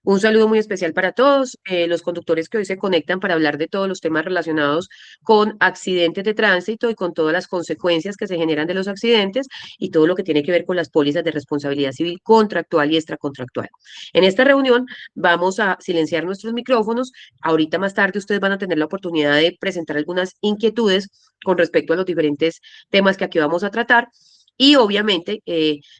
Un saludo muy especial para todos los conductores que hoy se conectan para hablar de todos los temas relacionados con accidentes de tránsito y con todas las consecuencias que se generan de los accidentes y todo lo que tiene que ver con las pólizas de responsabilidad civil contractual y extracontractual. En esta reunión vamos a silenciar nuestros micrófonos. Ahorita más tarde ustedes van a tener la oportunidad de presentar algunas inquietudes con respecto a los diferentes temas que aquí vamos a tratar. Y obviamente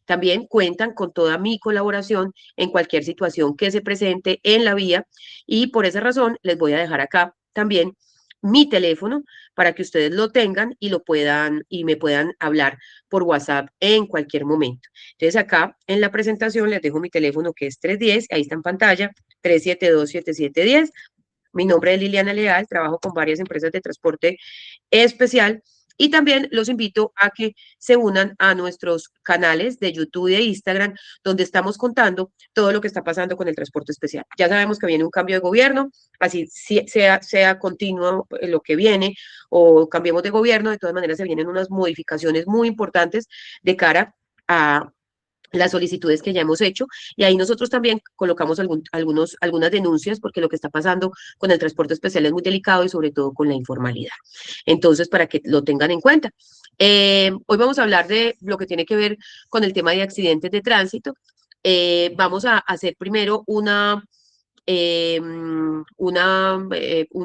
también cuentan con toda mi colaboración en cualquier situación que se presente en la vía y por esa razón les voy a dejar acá también mi teléfono para que ustedes lo tengan y lo puedan y me puedan hablar por WhatsApp en cualquier momento. Entonces acá en la presentación les dejo mi teléfono que es 310, ahí está en pantalla, 372-7710. Mi nombre es Liliana Leal, trabajo con varias empresas de transporte especial y también los invito a que se unan a nuestros canales de YouTube y de Instagram, donde estamos contando todo lo que está pasando con el transporte especial. Ya sabemos que viene un cambio de gobierno, así sea continuo lo que viene o cambiemos de gobierno, de todas maneras se vienen unas modificaciones muy importantes de cara a las solicitudes que ya hemos hecho y ahí nosotros también colocamos algunas denuncias porque lo que está pasando con el transporte especial es muy delicado y sobre todo con la informalidad. Entonces, para que lo tengan en cuenta. Hoy vamos a hablar de lo que tiene que ver con el tema de accidentes de tránsito. Vamos a hacer primero un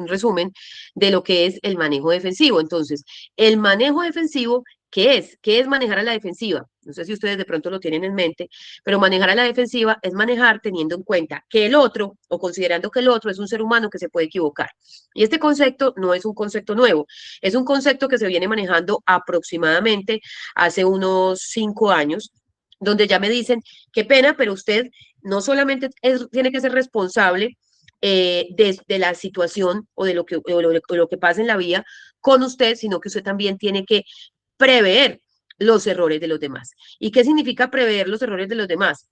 resumen de lo que es el manejo defensivo. Entonces, el manejo defensivo, ¿qué es? ¿Qué es manejar a la defensiva? No sé si ustedes de pronto lo tienen en mente, pero manejar a la defensiva es manejar teniendo en cuenta que el otro, o considerando que el otro es un ser humano que se puede equivocar. Y este concepto no es un concepto nuevo, es un concepto que se viene manejando aproximadamente hace unos 5 años, donde ya me dicen, qué pena, pero usted no solamente tiene que ser responsable de la situación o de lo que pasa en la vía con usted, sino que usted también tiene que prever los errores de los demás. ¿Y qué significa prever los errores de los demás?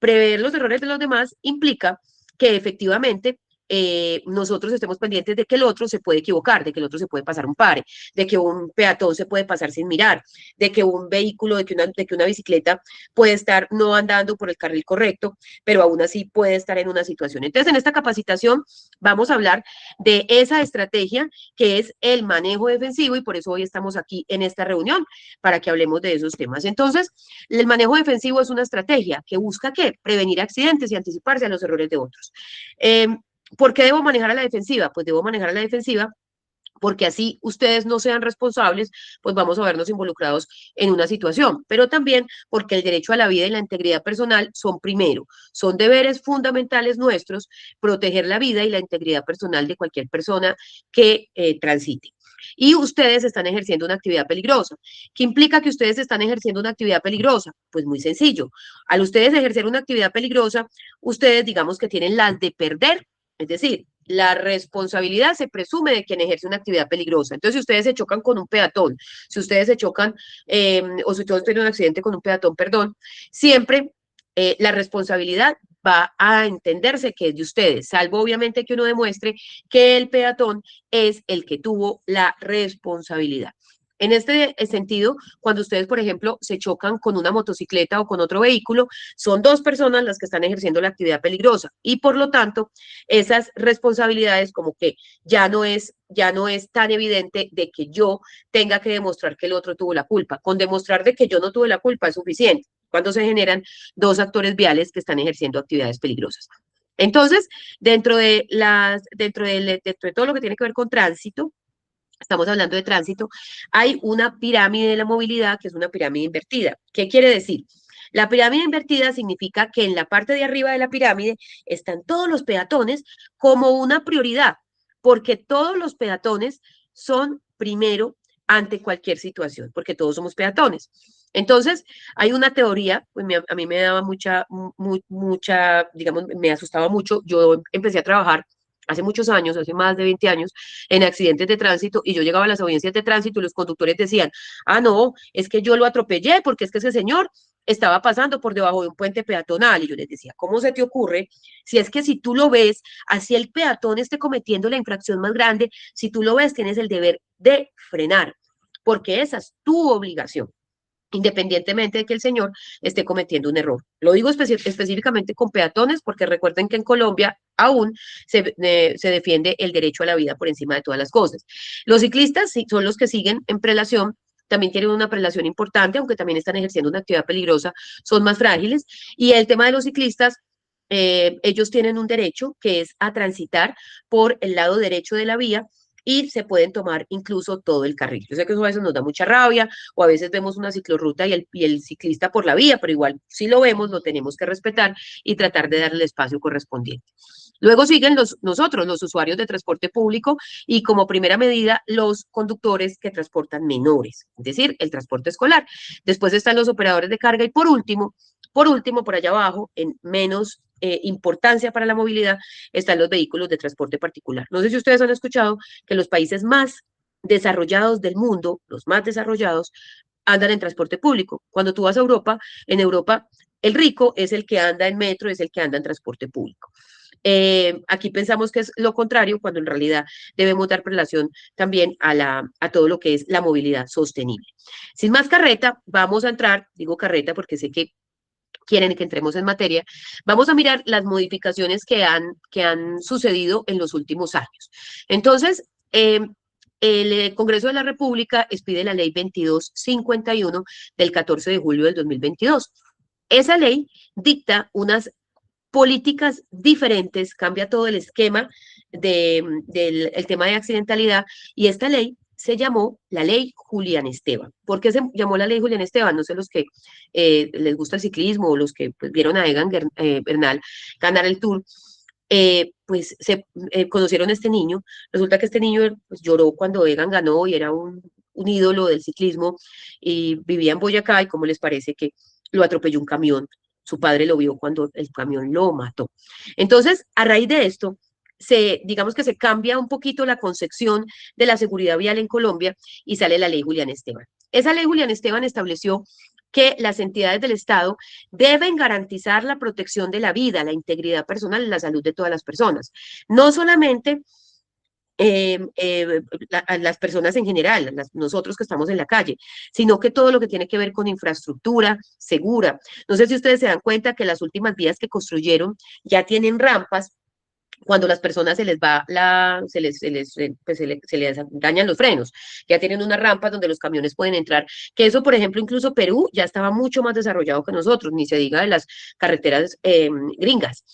Prever los errores de los demás implica que efectivamente nosotros estemos pendientes de que el otro se puede equivocar, de que el otro se puede pasar un pare, de que un peatón se puede pasar sin mirar, de que un vehículo, de que una bicicleta puede estar no andando por el carril correcto, pero aún así puede estar en una situación. Entonces, en esta capacitación vamos a hablar de esa estrategia que es el manejo defensivo y por eso hoy estamos aquí en esta reunión para que hablemos de esos temas. Entonces, el manejo defensivo es una estrategia que busca ¿qué? Prevenir accidentes y anticiparse a los errores de otros. ¿Por qué debo manejar a la defensiva? Pues debo manejar a la defensiva porque así ustedes no sean responsables, pues vamos a vernos involucrados en una situación, pero también porque el derecho a la vida y la integridad personal son primero, son deberes fundamentales nuestros proteger la vida y la integridad personal de cualquier persona que transite. Y ustedes están ejerciendo una actividad peligrosa. ¿Qué implica que ustedes están ejerciendo una actividad peligrosa? Pues muy sencillo. Al ustedes ejercer una actividad peligrosa, ustedes digamos que tienen las de perder, es decir, la responsabilidad se presume de quien ejerce una actividad peligrosa. Entonces, si ustedes se chocan con un peatón, si ustedes se chocan o si ustedes tienen un accidente con un peatón, perdón, siempre la responsabilidad va a entenderse que es de ustedes, salvo obviamente que uno demuestre que el peatón es el que tuvo la responsabilidad. En este sentido, cuando ustedes, por ejemplo, se chocan con una motocicleta o con otro vehículo, son dos personas las que están ejerciendo la actividad peligrosa y por lo tanto, esas responsabilidades como que ya no es tan evidente de que yo tenga que demostrar que el otro tuvo la culpa. Con demostrar de que yo no tuve la culpa es suficiente cuando se generan dos actores viales que están ejerciendo actividades peligrosas. Entonces, dentro de todo lo que tiene que ver con tránsito, estamos hablando de tránsito, hay una pirámide de la movilidad que es una pirámide invertida. ¿Qué quiere decir? La pirámide invertida significa que en la parte de arriba de la pirámide están todos los peatones como una prioridad, porque todos los peatones son primero ante cualquier situación, porque todos somos peatones. Entonces, hay una teoría, pues a mí me daba mucha, digamos, me asustaba mucho. Yo empecé a trabajar hace muchos años, hace más de 20 años, en accidentes de tránsito y yo llegaba a las audiencias de tránsito y los conductores decían, ah, no, es que yo lo atropellé porque es que ese señor estaba pasando por debajo de un puente peatonal y yo les decía, ¿cómo se te ocurre? Si es que si tú lo ves, así el peatón esté cometiendo la infracción más grande, si tú lo ves, tienes el deber de frenar, porque esa es tu obligación. independientemente de que el señor esté cometiendo un error. Lo digo específicamente con peatones porque recuerden que en Colombia aún se defiende el derecho a la vida por encima de todas las cosas. Los ciclistas son los que siguen en prelación, también tienen una prelación importante, aunque también están ejerciendo una actividad peligrosa, son más frágiles. Y el tema de los ciclistas, ellos tienen un derecho que es a transitar por el lado derecho de la vía y se pueden tomar incluso todo el carril. Yo sé que eso a veces nos da mucha rabia o a veces vemos una ciclorruta y el ciclista por la vía, pero igual si lo vemos lo tenemos que respetar y tratar de darle el espacio correspondiente. Luego siguen nosotros, los usuarios de transporte público y como primera medida los conductores que transportan menores, es decir, el transporte escolar. Después están los operadores de carga y por último, por allá abajo, en menos importancia para la movilidad, están los vehículos de transporte particular. No sé si ustedes han escuchado que los países más desarrollados del mundo, los más desarrollados, andan en transporte público. Cuando tú vas a Europa, en Europa el rico es el que anda en metro, es el que anda en transporte público. Aquí pensamos que es lo contrario, cuando en realidad debemos dar relación también a todo lo que es la movilidad sostenible. Sin más carreta, vamos a entrar, digo carreta porque sé que quieren que entremos en materia, vamos a mirar las modificaciones que han sucedido en los últimos años. Entonces, el Congreso de la República expide la ley 2251 del 14 de julio del 2022. Esa ley dicta unas políticas diferentes, cambia todo el esquema del el tema de accidentalidad y esta ley se llamó la ley Julián Esteban. ¿Por qué se llamó la ley Julián Esteban? No sé los que les gusta el ciclismo o los que pues, vieron a Egan Bernal ganar el Tour, pues se conocieron a este niño. Resulta que este niño pues, lloró cuando Egan ganó y era un ídolo del ciclismo y vivía en Boyacá y cómo les parece que lo atropelló un camión. Su padre lo vio cuando el camión lo mató. Entonces, a raíz de esto, digamos que se cambia un poquito la concepción de la seguridad vial en Colombia y sale la ley Julián Esteban. Esa ley Julián Esteban estableció que las entidades del Estado deben garantizar la protección de la vida, la integridad personal y la salud de todas las personas. No solamente a las personas en general, nosotros que estamos en la calle, sino que todo lo que tiene que ver con infraestructura segura. No sé si ustedes se dan cuenta que las últimas vías que construyeron ya tienen rampas cuando las personas se les va se les dañan los frenos. Ya tienen unas rampas donde los camiones pueden entrar, que eso, por ejemplo, incluso Perú ya estaba mucho más desarrollado que nosotros, ni se diga de las carreteras gringas.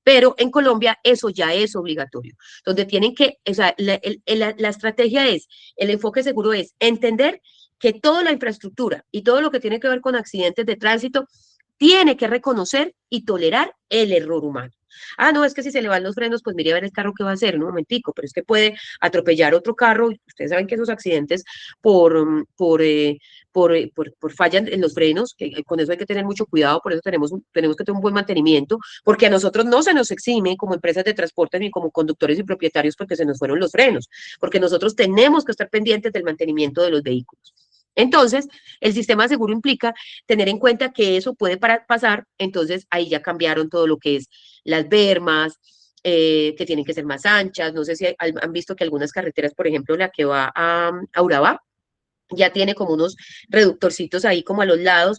Pero en Colombia eso ya es obligatorio, donde tienen que, o sea, la estrategia es, el enfoque seguro es entender que toda la infraestructura y todo lo que tiene que ver con accidentes de tránsito tiene que reconocer y tolerar el error humano. Ah, no, es que si se le van los frenos, pues mire a ver el carro qué va a hacer, ¿no? Un momentico, pero es que puede atropellar otro carro. Ustedes saben que esos accidentes por fallas en los frenos, que con eso hay que tener mucho cuidado, por eso tenemos que tener un buen mantenimiento, porque a nosotros no se nos exime como empresas de transporte ni como conductores y propietarios porque se nos fueron los frenos, porque nosotros tenemos que estar pendientes del mantenimiento de los vehículos. Entonces, el sistema seguro implica tener en cuenta que eso puede pasar, entonces ahí ya cambiaron todo lo que es las bermas, que tienen que ser más anchas. No sé si han visto que algunas carreteras, por ejemplo, la que va a Urabá, ya tiene como unos reductorcitos ahí como a los lados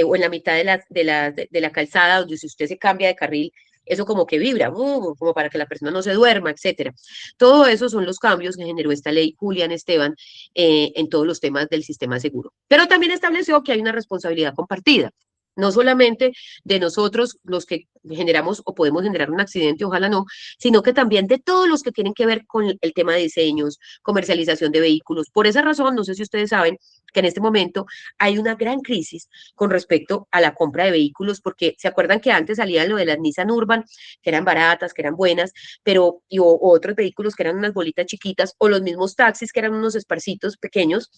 o en la mitad de la calzada, donde si usted se cambia de carril, eso como que vibra, como para que la persona no se duerma, etcétera. Todo eso son los cambios que generó esta ley Julián Esteban en todos los temas del sistema seguro. Pero también estableció que hay una responsabilidad compartida. No solamente de nosotros los que generamos o podemos generar un accidente, ojalá no, sino que también de todos los que tienen que ver con el tema de diseños, comercialización de vehículos. Por esa razón, no sé si ustedes saben que en este momento hay una gran crisis con respecto a la compra de vehículos, porque se acuerdan que antes salía lo de las Nissan Urban, que eran baratas, que eran buenas, pero o otros vehículos que eran unas bolitas chiquitas, o los mismos taxis que eran unos esparcitos pequeños,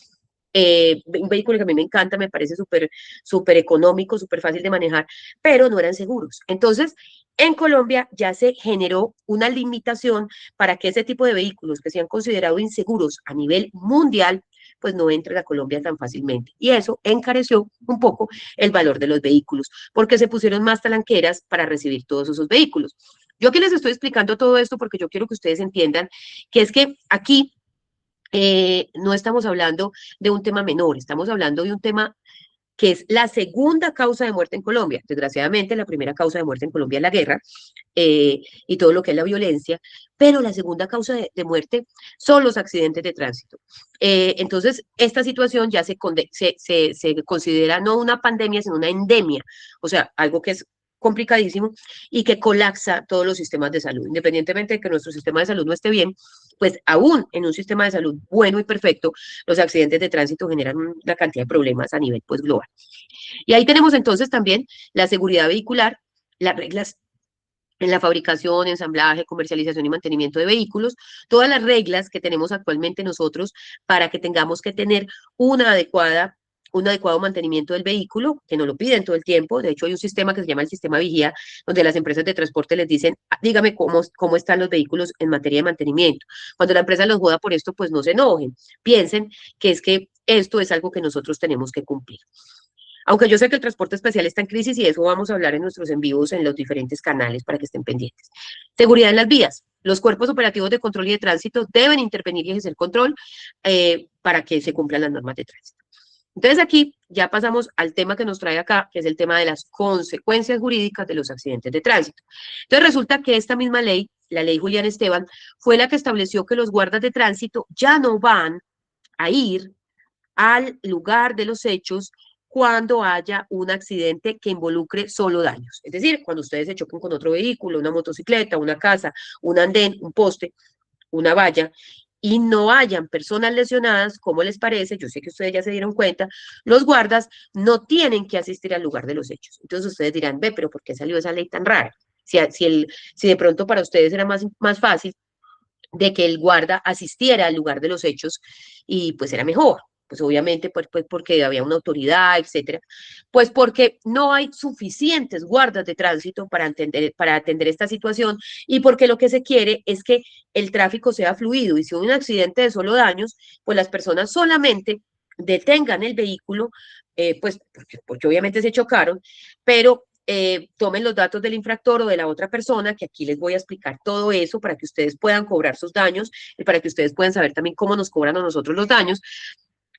un vehículo que a mí me encanta, me parece súper económico, súper fácil de manejar, pero no eran seguros. Entonces, en Colombia ya se generó una limitación para que ese tipo de vehículos que se han considerado inseguros a nivel mundial, pues no entren a Colombia tan fácilmente. Y eso encareció un poco el valor de los vehículos, porque se pusieron más talanqueras para recibir todos esos vehículos. Yo aquí les estoy explicando todo esto porque yo quiero que ustedes entiendan que es que aquí no estamos hablando de un tema menor, estamos hablando de un tema que es la segunda causa de muerte en Colombia. Desgraciadamente, la primera causa de muerte en Colombia es la guerra y todo lo que es la violencia, pero la segunda causa de muerte son los accidentes de tránsito. Entonces, esta situación ya se considera no una pandemia, sino una endemia, o sea, algo que es complicadísimo y que colapsa todos los sistemas de salud. Independientemente de que nuestro sistema de salud no esté bien, pues aún en un sistema de salud bueno y perfecto, los accidentes de tránsito generan una cantidad de problemas a nivel pues global. Y ahí tenemos entonces también la seguridad vehicular, las reglas en la fabricación, ensamblaje, comercialización y mantenimiento de vehículos, todas las reglas que tenemos actualmente nosotros para que tengamos que tener una adecuada un adecuado mantenimiento del vehículo, que nos lo piden todo el tiempo. De hecho, hay un sistema que se llama el sistema Vigía, donde las empresas de transporte les dicen, dígame cómo están los vehículos en materia de mantenimiento. Cuando la empresa los joda por esto, pues no se enojen. Piensen que es que esto es algo que nosotros tenemos que cumplir. Aunque yo sé que el transporte especial está en crisis y de eso vamos a hablar en nuestros en vivos en los diferentes canales para que estén pendientes. Seguridad en las vías. Los cuerpos operativos de control y de tránsito deben intervenir y ejercer control para que se cumplan las normas de tránsito. Entonces aquí ya pasamos al tema que nos trae acá, que es el tema de las consecuencias jurídicas de los accidentes de tránsito. Entonces resulta que esta misma ley, la ley Julián Esteban, fue la que estableció que los guardas de tránsito ya no van a ir al lugar de los hechos cuando haya un accidente que involucre solo daños. Es decir, cuando ustedes se choquen con otro vehículo, una motocicleta, una casa, un andén, un poste, una valla, y no hayan personas lesionadas, ¿cómo les parece? Yo sé que ustedes ya se dieron cuenta, los guardas no tienen que asistir al lugar de los hechos. Entonces ustedes dirán, ve, pero ¿por qué salió esa ley tan rara? Si de pronto para ustedes era más fácil de que el guarda asistiera al lugar de los hechos y pues era mejor. Pues obviamente pues porque había una autoridad, etcétera. Pues porque no hay suficientes guardas de tránsito para atender esta situación y porque lo que se quiere es que el tráfico sea fluido y si hay un accidente de solo daños, pues las personas solamente detengan el vehículo, pues porque obviamente se chocaron, pero tomen los datos del infractor o de la otra persona, que aquí les voy a explicar todo eso para que ustedes puedan cobrar sus daños y para que ustedes puedan saber también cómo nos cobran a nosotros los daños.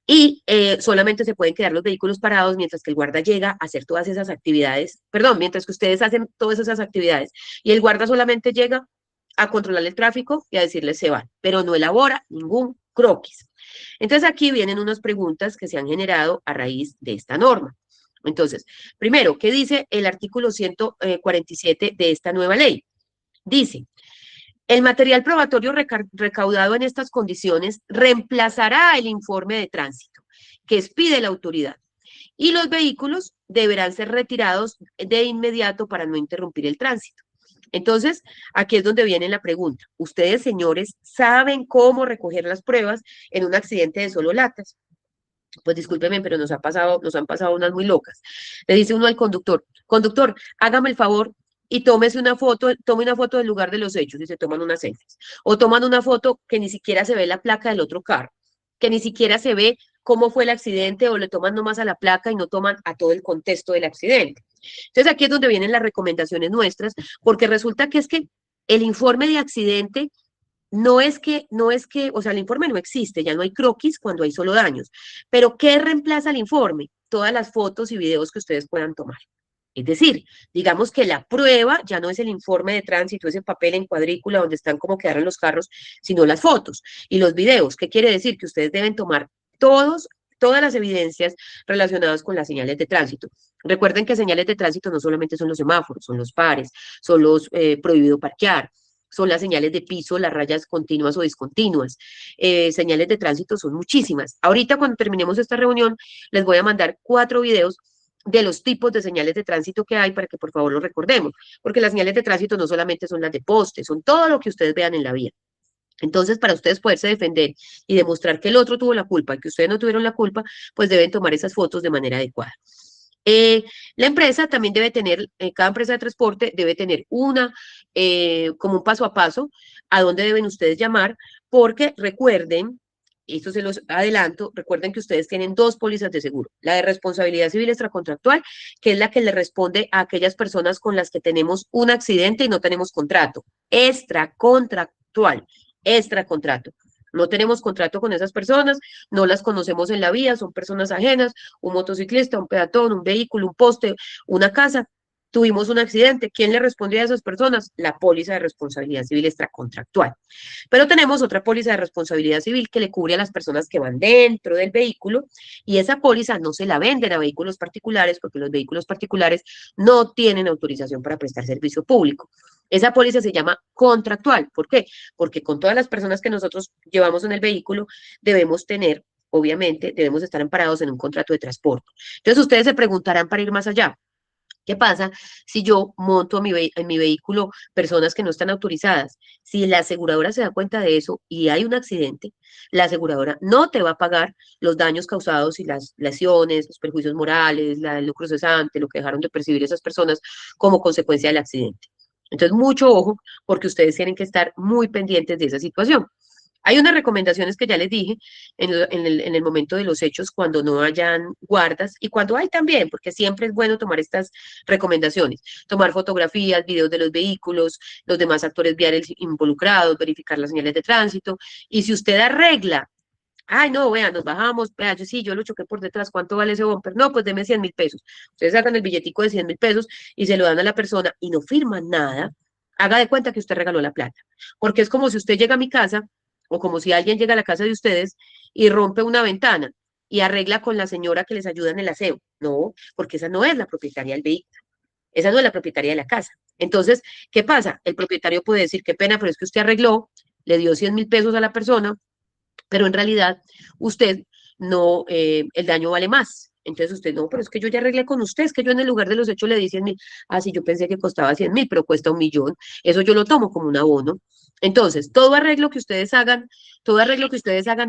Y solamente se pueden quedar los vehículos parados mientras que el guarda llega a hacer todas esas actividades, perdón, mientras que ustedes hacen todas esas actividades y el guarda solamente llega a controlar el tráfico y a decirles se van, pero no elabora ningún croquis. Entonces aquí vienen unas preguntas que se han generado a raíz de esta norma. Entonces, primero, ¿qué dice el artículo 147 de esta nueva ley? Dice, el material probatorio recaudado en estas condiciones reemplazará el informe de tránsito que expide la autoridad y los vehículos deberán ser retirados de inmediato para no interrumpir el tránsito. Entonces, aquí es donde viene la pregunta. Ustedes, señores, ¿saben cómo recoger las pruebas en un accidente de solo latas? Pues discúlpeme, pero nos han pasado unas muy locas. Le dice uno al conductor, conductor, hágame el favor y tome una foto del lugar de los hechos y se toman unas selfies. O toman una foto que ni siquiera se ve la placa del otro carro, que ni siquiera se ve cómo fue el accidente o le toman nomás a la placa y no toman a todo el contexto del accidente. Entonces aquí es donde vienen las recomendaciones nuestras, porque resulta que es que el informe de accidente o sea, el informe no existe, ya no hay croquis cuando hay solo daños. Pero ¿qué reemplaza el informe? Todas las fotos y videos que ustedes puedan tomar. Es decir, digamos que la prueba ya no es el informe de tránsito, ese papel en cuadrícula donde están como quedaron los carros, sino las fotos y los videos. ¿Qué quiere decir? Que ustedes deben tomar todas las evidencias relacionadas con las señales de tránsito. Recuerden que señales de tránsito no solamente son los semáforos, son los pares, son los prohibido parquear, son las señales de piso, las rayas continuas o discontinuas. Señales de tránsito son muchísimas. Ahorita cuando terminemos esta reunión, les voy a mandar 4 videos de los tipos de señales de tránsito que hay para que por favor lo recordemos, porque las señales de tránsito no solamente son las de poste, son todo lo que ustedes vean en la vía. Entonces, para ustedes poderse defender y demostrar que el otro tuvo la culpa y que ustedes no tuvieron la culpa, pues deben tomar esas fotos de manera adecuada. La empresa también debe tener, cada empresa de transporte debe tener como un paso a paso a dónde deben ustedes llamar, porque recuerden, esto se los adelanto, recuerden que ustedes tienen 2 pólizas de seguro, la de responsabilidad civil extracontractual, que es la que le responde a aquellas personas con las que tenemos un accidente y no tenemos contrato, extracontractual, extracontrato. No tenemos contrato con esas personas, no las conocemos en la vía, son personas ajenas, un motociclista, un peatón, un vehículo, un poste, una casa. Tuvimos un accidente. ¿Quién le respondía a esas personas? La póliza de responsabilidad civil extracontractual. Pero tenemos otra póliza de responsabilidad civil que le cubre a las personas que van dentro del vehículo y esa póliza no se la venden a vehículos particulares porque los vehículos particulares no tienen autorización para prestar servicio público. Esa póliza se llama contractual. ¿Por qué? Porque con todas las personas que nosotros llevamos en el vehículo debemos tener, obviamente, debemos estar amparados en un contrato de transporte. Entonces ustedes se preguntarán para ir más allá. ¿Qué pasa si yo monto en mi vehículo personas que no están autorizadas? Si la aseguradora se da cuenta de eso y hay un accidente, la aseguradora no te va a pagar los daños causados y las lesiones, los perjuicios morales, el lucro cesante, lo que dejaron de percibir esas personas como consecuencia del accidente. Entonces, mucho ojo, porque ustedes tienen que estar muy pendientes de esa situación. Hay unas recomendaciones que ya les dije en el momento de los hechos, cuando no hayan guardas y cuando hay también, porque siempre es bueno tomar estas recomendaciones, tomar fotografías, videos de los vehículos, los demás actores viales involucrados, verificar las señales de tránsito, y si usted arregla, ay, no, vea, nos bajamos, vea, yo sí, yo lo choqué por detrás, ¿cuánto vale ese bumper? No, pues deme 100.000 pesos. Ustedes sacan el billetico de 100.000 pesos y se lo dan a la persona y no firman nada, haga de cuenta que usted regaló la plata, porque es como si usted llega a mi casa o como si alguien llega a la casa de ustedes y rompe una ventana y arregla con la señora que les ayuda en el aseo. No, porque esa no es la propietaria del vehículo, esa no es la propietaria de la casa. Entonces, ¿qué pasa? El propietario puede decir, qué pena, pero es que usted arregló, le dio 100.000 pesos a la persona, pero en realidad usted no, el daño vale más. Entonces usted, no, pero es que yo ya arreglé con usted, es que yo en el lugar de los hechos le di 100.000. Ah, sí, yo pensé que costaba 100.000, pero cuesta 1.000.000. Eso yo lo tomo como un abono. Entonces, todo arreglo que ustedes hagan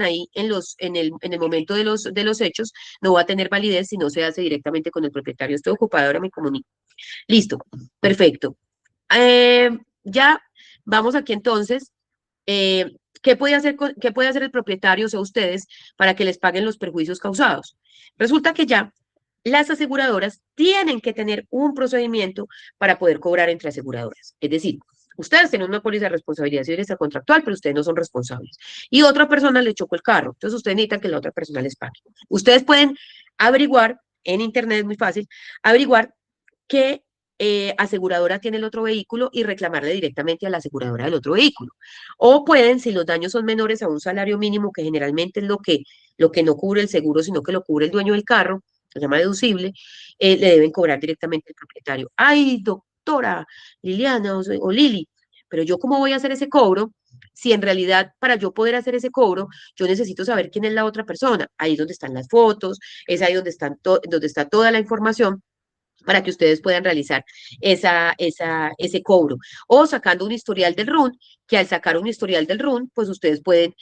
ahí en el momento de los hechos, no va a tener validez si no se hace directamente con el propietario. Estoy ocupada, ahora me comunico. Listo, perfecto. Eh, ya vamos aquí entonces. ¿Qué puede hacer, qué puede hacer el propietario, o sea, ustedes, para que les paguen los perjuicios causados? Resulta que ya las aseguradoras tienen que tener un procedimiento para poder cobrar entre aseguradoras. Es decir, ustedes tienen una póliza de responsabilidad civil extracontractual, pero ustedes no son responsables. Y otra persona le chocó el carro. Entonces, ustedes necesitan que la otra persona les pague. Ustedes pueden averiguar en internet, es muy fácil, averiguar qué aseguradora tiene el otro vehículo y reclamarle directamente a la aseguradora del otro vehículo. O pueden, si los daños son menores a un salario mínimo, que generalmente es lo que no cubre el seguro, sino que lo cubre el dueño del carro, se llama deducible, le deben cobrar directamente al propietario. Ay, doctora Liliana o Lili, pero yo cómo voy a hacer ese cobro si en realidad para yo poder hacer ese cobro, yo necesito saber quién es la otra persona. Ahí es donde están las fotos, es ahí donde, donde está toda la información para que ustedes puedan realizar ese cobro. O sacando un historial del RUN, que al sacar un historial del RUN, pues ustedes pueden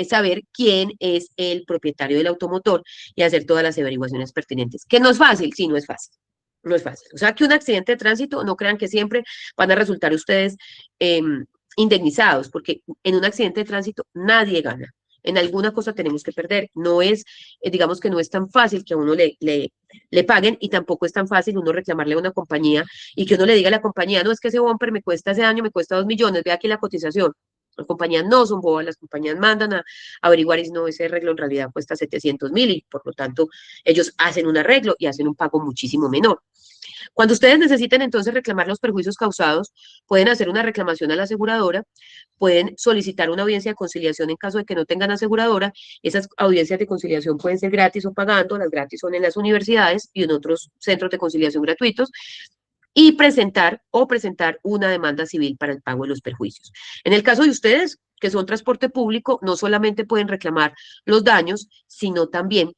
saber quién es el propietario del automotor y hacer todas las averiguaciones pertinentes. Que no es fácil, sí, no es fácil. No es fácil. O sea, que un accidente de tránsito, no crean que siempre van a resultar ustedes eh, indemnizados, porque en un accidente de tránsito nadie gana. En alguna cosa tenemos que perder. No es, digamos que no es tan fácil que a uno le paguen y tampoco es tan fácil uno reclamarle a una compañía y que uno le diga a la compañía, no, es que ese bumper me cuesta ese año, me cuesta 2.000.000, ve aquí la cotización. Las compañías no son bobas, las compañías mandan a averiguar y no, ese arreglo en realidad cuesta 700.000 y por lo tanto ellos hacen un arreglo y hacen un pago muchísimo menor. Cuando ustedes necesiten entonces reclamar los perjuicios causados, pueden hacer una reclamación a la aseguradora, pueden solicitar una audiencia de conciliación en caso de que no tengan aseguradora. Esas audiencias de conciliación pueden ser gratis o pagando, las gratis son en las universidades y en otros centros de conciliación gratuitos, y presentar una demanda civil para el pago de los perjuicios. En el caso de ustedes, que son transporte público, no solamente pueden reclamar los daños, sino también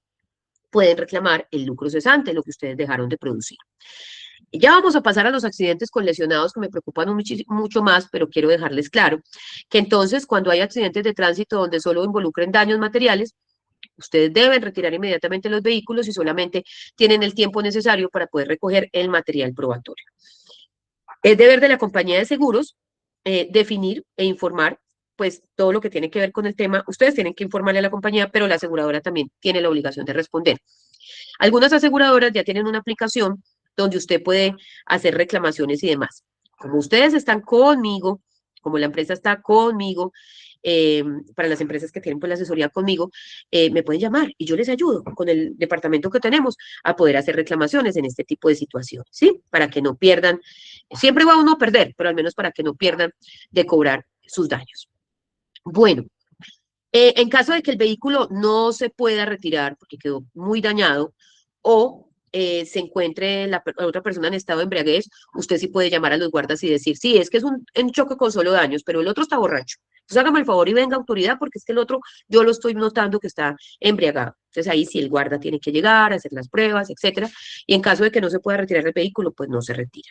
pueden reclamar el lucro cesante, lo que ustedes dejaron de producir. Ya vamos a pasar a los accidentes con lesionados que me preocupan mucho más, pero quiero dejarles claro que entonces cuando hay accidentes de tránsito donde solo involucren daños materiales, ustedes deben retirar inmediatamente los vehículos y solamente tienen el tiempo necesario para poder recoger el material probatorio. Es deber de la compañía de seguros definir e informar pues todo lo que tiene que ver con el tema. Ustedes tienen que informarle a la compañía, pero la aseguradora también tiene la obligación de responder. Algunas aseguradoras ya tienen una aplicación donde usted puede hacer reclamaciones y demás. Como ustedes están conmigo, como la empresa está conmigo, para las empresas que tienen pues la asesoría conmigo, me pueden llamar y yo les ayudo con el departamento que tenemos a poder hacer reclamaciones en este tipo de situaciones, ¿sí? Para que no pierdan, siempre va uno a perder, pero al menos para que no pierdan de cobrar sus daños. Bueno, en caso de que el vehículo no se pueda retirar porque quedó muy dañado o se encuentre la otra persona en estado de embriaguez, usted sí puede llamar a los guardas y decir, sí, es que es un choque con solo daños, pero el otro está borracho. Entonces hágame el favor y venga autoridad porque es que el otro yo lo estoy notando que está embriagado. Entonces ahí sí el guarda tiene que llegar, hacer las pruebas, etcétera. Y en caso de que no se pueda retirar el vehículo, pues no se retira.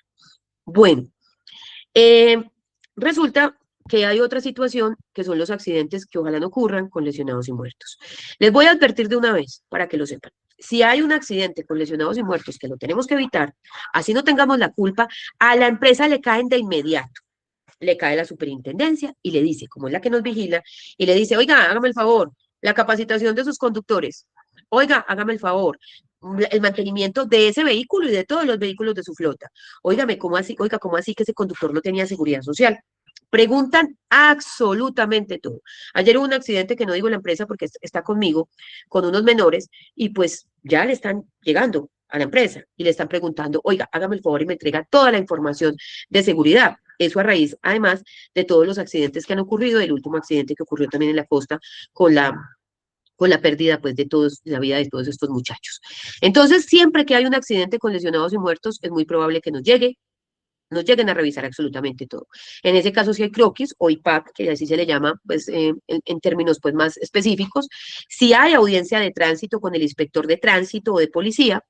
Bueno, eh, resulta que hay otra situación que son los accidentes que ojalá no ocurran con lesionados y muertos. Les voy a advertir de una vez para que lo sepan. Si hay un accidente con lesionados y muertos que lo tenemos que evitar, así no tengamos la culpa, a la empresa le caen de inmediato. Le cae la superintendencia y le dice, como es la que nos vigila, y le dice, oiga, hágame el favor, la capacitación de sus conductores. Oiga, hágame el favor, el mantenimiento de ese vehículo y de todos los vehículos de su flota. Óigame, ¿cómo así? Oiga, ¿cómo así que ese conductor no tenía seguridad social? Preguntan absolutamente todo. Ayer hubo un accidente que no digo la empresa porque está conmigo, con unos menores, y pues ya le están llegando a la empresa y le están preguntando, oiga, hágame el favor y me entrega toda la información de seguridad. Eso a raíz, además, de todos los accidentes que han ocurrido, el último accidente que ocurrió también en la costa con la pérdida pues de todos, la vida de todos estos muchachos. Entonces, siempre que hay un accidente con lesionados y muertos, es muy probable que nos lleguen a revisar absolutamente todo. En ese caso, si hay croquis o IPAC, que así se le llama, pues en términos pues más específicos, si hay audiencia de tránsito con el inspector de tránsito o de policía,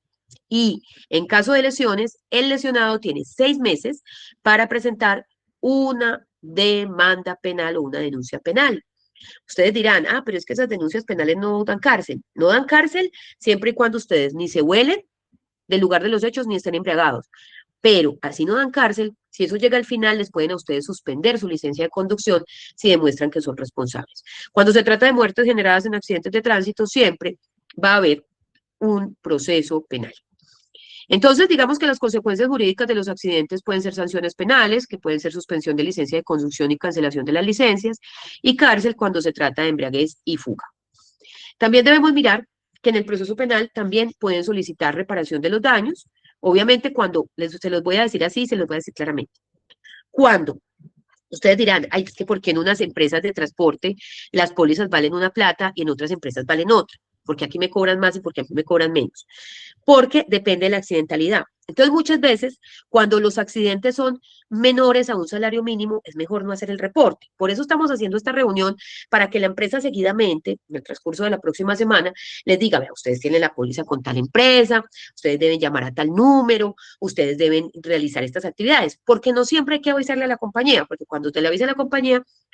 y en caso de lesiones, el lesionado tiene 6 meses para presentar una demanda penal o una denuncia penal. Ustedes dirán, ah, pero es que esas denuncias penales no dan cárcel. No dan cárcel siempre y cuando ustedes ni se huelen del lugar de los hechos ni estén embriagados. Pero así no dan cárcel, si eso llega al final, les pueden a ustedes suspender su licencia de conducción si demuestran que son responsables. Cuando se trata de muertes generadas en accidentes de tránsito, siempre va a haber un proceso penal. Entonces, digamos que las consecuencias jurídicas de los accidentes pueden ser sanciones penales, que pueden ser suspensión de licencia de conducción y cancelación de las licencias, y cárcel cuando se trata de embriaguez y fuga. También debemos mirar que en el proceso penal también pueden solicitar reparación de los daños. Obviamente, cuando se los voy a decir así, se los voy a decir claramente. Cuando ustedes dirán, ay, es que porque en unas empresas de transporte las pólizas valen una plata y en otras empresas valen otra, porque aquí me cobran más y porque aquí me cobran menos, porque depende de la accidentalidad. Entonces, muchas veces, cuando los accidentes son menores a un salario mínimo, es mejor no hacer el reporte. Por eso estamos haciendo esta reunión, para que la empresa seguidamente, en el transcurso de la próxima semana, les diga, vea, ustedes tienen la póliza con tal empresa, ustedes deben llamar a tal número, ustedes deben realizar estas actividades, porque no siempre hay que avisarle a la compañía, porque cuando usted le avisa a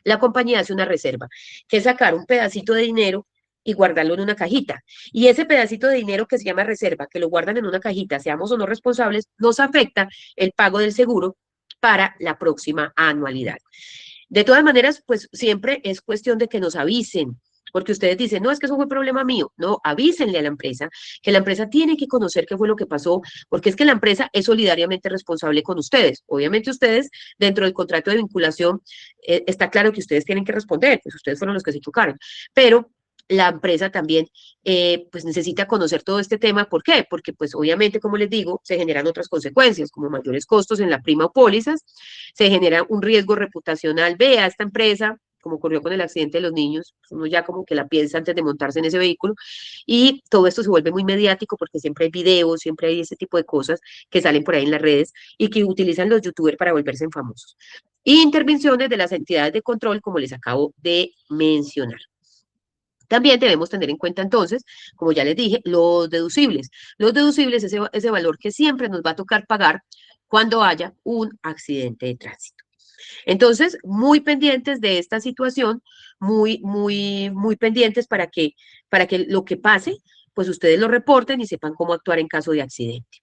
la compañía hace una reserva, que es sacar un pedacito de dinero y guardarlo en una cajita. Y ese pedacito de dinero que se llama reserva, que lo guardan en una cajita, seamos o no responsables, nos afecta el pago del seguro para la próxima anualidad. De todas maneras, pues siempre es cuestión de que nos avisen, porque ustedes dicen, no, es que eso fue problema mío. No, avísenle a la empresa, que la empresa tiene que conocer qué fue lo que pasó, porque es que la empresa es solidariamente responsable con ustedes. Obviamente ustedes, dentro del contrato de vinculación, está claro que ustedes tienen que responder, pues ustedes fueron los que se chocaron, pero la empresa también pues necesita conocer todo este tema. ¿Por qué? Porque pues obviamente, como les digo, se generan otras consecuencias, como mayores costos en la prima o pólizas, se genera un riesgo reputacional. Vea, esta empresa, como ocurrió con el accidente de los niños, uno ya como que la piensa antes de montarse en ese vehículo, y todo esto se vuelve muy mediático porque siempre hay videos, siempre hay ese tipo de cosas que salen por ahí en las redes y que utilizan los youtubers para volverse famosos. Y intervenciones de las entidades de control, como les acabo de mencionar. También debemos tener en cuenta entonces, como ya les dije, los deducibles. Los deducibles es ese valor que siempre nos va a tocar pagar cuando haya un accidente de tránsito. Entonces, muy pendientes de esta situación, muy pendientes para que lo que pase, pues ustedes lo reporten y sepan cómo actuar en caso de accidente.